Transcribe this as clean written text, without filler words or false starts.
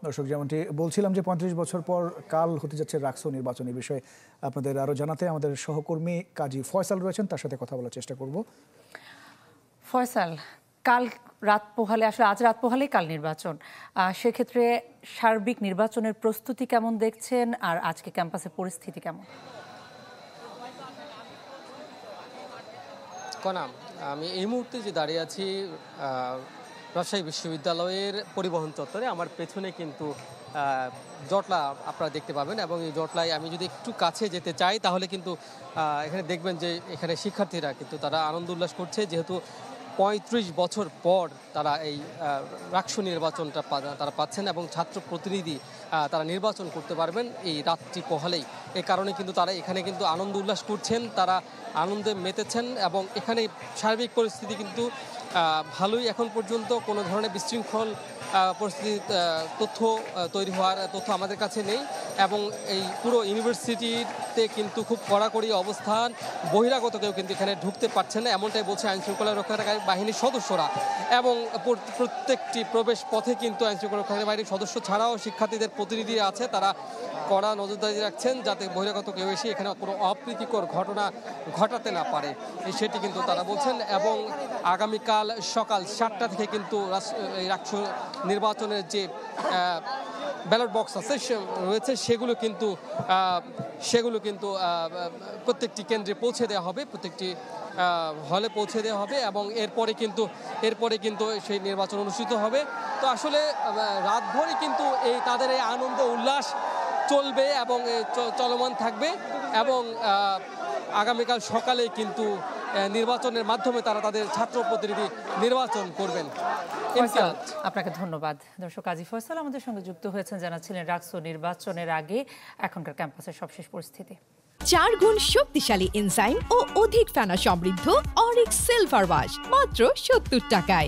দর্শক, যেমনটি বলছিলাম যে ৩৫ বছর পর কাল হতে যাচ্ছে রাকসু নির্বাচন। এই বিষয়ে আপনাদের আরো জানাতে আমাদের সহকর্মী কাজী ফয়সাল রয়েছেন, তার সাথে কথা বলার চেষ্টা করব। ফয়সাল, কাল রাত পোহালে, আসলে আজ রাত পোহালেই কাল নির্বাচন, সেক্ষেত্রে সার্বিক নির্বাচনের প্রস্তুতি কেমন দেখছেন, আর আজকে ক্যাম্পাসের পরিস্থিতি কেমন? কনাম, আমি এই মুহূর্তে যে দাঁড়িয়ে আছি রাজশাহী বিশ্ববিদ্যালয়ের পরিবহন চত্বরে। আমার পেছনে কিন্তু জটলা আপনারা দেখতে পাবেন, এবং এই জটলায় আমি যদি একটু কাছে যেতে চাই তাহলে কিন্তু এখানে দেখবেন যে এখানে শিক্ষার্থীরা কিন্তু তারা আনন্দ উল্লাস করছে, যেহেতু ৩৫ বছর পর তারা এই রাকসু নির্বাচনটা তারা পাচ্ছেন, এবং ছাত্র প্রতিনিধি তারা নির্বাচন করতে পারবেন এই রাতটি পোহালেই। এই কারণে কিন্তু তারা এখানে কিন্তু আনন্দ উল্লাস করছেন, তারা আনন্দে মেতেছেন, এবং এখানে সার্বিক পরিস্থিতি কিন্তু ভালোই। এখন পর্যন্ত কোনো ধরনের বিশৃঙ্খল পরিস্থিতি তৈরি হওয়ার তথ্য আমাদের কাছে নেই, এবং এই পুরো ইউনিভার্সিটিতে কিন্তু খুব কড়াকড়ি অবস্থান, বহিরাগত কেউ কিন্তু এখানে ঢুকতে পারছে না, এমনটাই বলছে আইনশৃঙ্খলা রক্ষাকারী বাহিনীর সদস্যরা। এবং প্রত্যেকটি প্রবেশ পথে কিন্তু আইনশৃঙ্খলা রক্ষাকারী বাহিনীর সদস্য ছাড়াও শিক্ষার্থীদের প্রতিনিধিরা আছে, তারা কড়া নজরদারি রাখছেন যাতে বহিরাগত কেউ এসে এখানে কোনো অপ্রীতিকর ঘটনা ঘটাতে না পারে, সেটি কিন্তু তারা বলছেন। এবং আগামীকাল সকাল ৭টা থেকে কিন্তু এই রাকসু নির্বাচনের যে ব্যালট বক্স আছে রয়েছে সেগুলো কিন্তু প্রত্যেকটি কেন্দ্রে পৌঁছে দেওয়া হবে, প্রত্যেকটি হলে পৌঁছে দেওয়া হবে, এবং এরপরে কিন্তু সেই নির্বাচন অনুষ্ঠিত হবে। তো আসলে রাতভরই কিন্তু তাদের এই আনন্দ উল্লাস চলবে এবং চলমান থাকবে, এবং আগামীকাল সকালে কিন্তু নির্বাচনের মাধ্যমে তারা তাদের ছাত্র প্রতিনিধি নির্বাচন করবেন। আপনাকে ধন্যবাদ। দর্শক, কাজী ফয়সাল আমাদের সঙ্গে যুক্ত হয়েছেন, জানাচ্ছিলেন রাকসু নির্বাচনের আগে এখনকার ক্যাম্পাসের সবশেষ পরিস্থিতি। ৪ গুণ শক্তিশালী এনজাইম ও অধিক ফেনা সমৃদ্ধ অরিক সিলভার ওয়াশ মাত্র ৭০ টাকায়।